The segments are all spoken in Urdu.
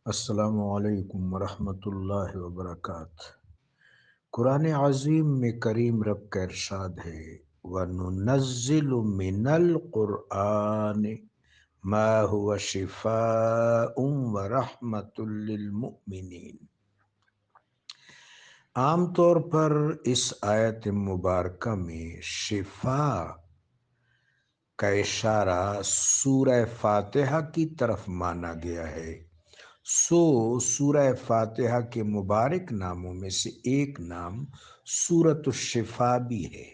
السلام علیکم ورحمۃ اللہ وبرکاتہ۔ قرآن عظیم میں کریم رب کا ارشاد ہے وَنُنَزِّلُ مِنَ الْقُرْآنِ مَا هُوَ شِفَاءٌ وَرَحْمَةٌ لِّلْمُؤْمِنِينَ۔ عام طور پر اس آیت مبارکہ میں شفا کا اشارہ سورہ فاتحہ کی طرف مانا گیا ہے۔ سورہ فاتحہ کے مبارک ناموں میں سے ایک نام سورۃ الشفا بھی ہے۔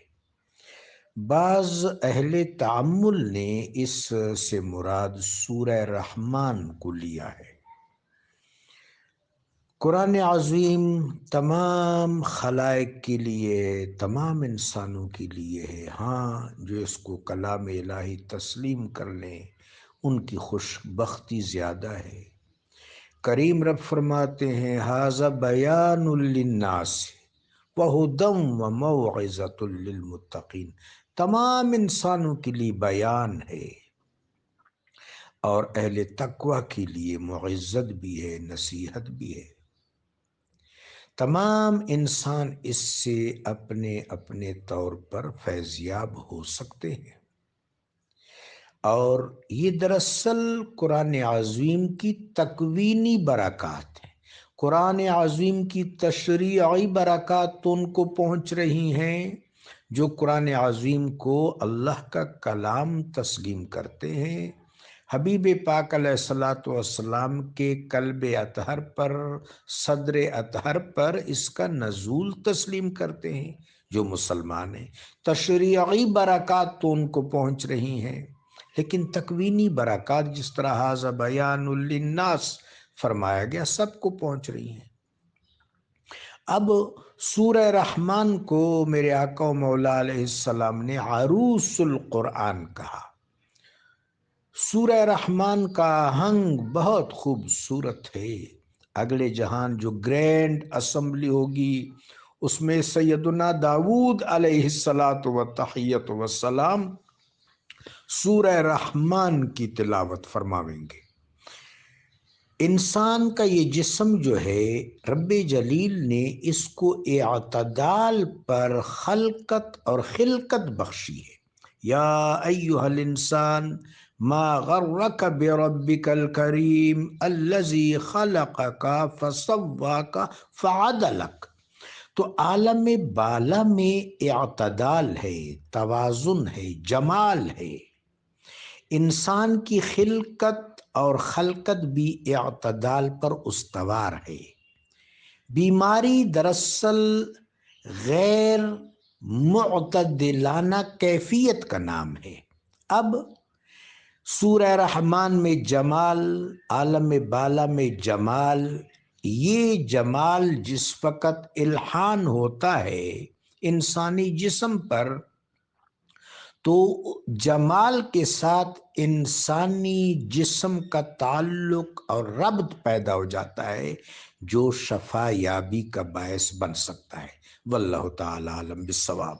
بعض اہل تعامل نے اس سے مراد سورہ رحمان کو لیا ہے۔ قرآن عظیم تمام خلائق کے لیے، تمام انسانوں کے لیے ہے۔ ہاں، جو اس کو کلام الہی تسلیم کر لیں ان کی خوش بختی زیادہ ہے۔ کریم رب فرماتے ہیں ھذا بیان للناس وہدی وموعظۃ للمتقین، تمام انسانوں کے لیے بیان ہے اور اہل تقوی کے لیے موعظت بھی ہے، نصیحت بھی ہے۔ تمام انسان اس سے اپنے اپنے طور پر فیضیاب ہو سکتے ہیں، اور یہ دراصل قرآن عظیم کی تکوینی برکات ہیں۔ قرآن عظیم کی تشریعی برکات تو ان کو پہنچ رہی ہیں جو قرآن عظیم کو اللہ کا کلام تسلیم کرتے ہیں، حبیب پاک علیہ الصلاۃ والسلام کے قلب اطہر پر، صدر اطہر پر اس کا نزول تسلیم کرتے ہیں جو مسلمان ہیں۔ تشریعی برکات تو ان کو پہنچ رہی ہیں، لیکن تکوینی برکات جس طرح ھذا بیان للناس فرمایا گیا سب کو پہنچ رہی ہیں۔ اب سورہ رحمان کو میرے آقا و مولا علیہ السلام نے عروس القرآن کہا۔ سورہ رحمان کا آہنگ بہت خوبصورت ہے۔ اگلے جہان جو گرینڈ اسمبلی ہوگی اس میں سیدنا داؤد علیہ الصلاۃ والسلام سورہ رحمان کی تلاوت فرماویں گے۔ انسان کا یہ جسم جو ہے رب جلیل نے اس کو اعتدال پر خلقت اور خلقت بخشی ہے۔ یا ایھا الانسان ما غرک بربک الکریم الذی خلقک فسواک فعدلک۔ تو عالم بالا میں اعتدال ہے، توازن ہے، جمال ہے۔ انسان کی خلقت اور خلقت بھی اعتدال پر استوار ہے۔ بیماری دراصل غیر معتدلانہ کیفیت کا نام ہے۔ اب سورہ رحمان میں جمال، عالم بالا میں جمال، یہ جمال جس وقت الہان ہوتا ہے انسانی جسم پر تو جمال کے ساتھ انسانی جسم کا تعلق اور ربط پیدا ہو جاتا ہے جو شفا یابی کا باعث بن سکتا ہے۔ واللہ تعالی عالم بالصواب۔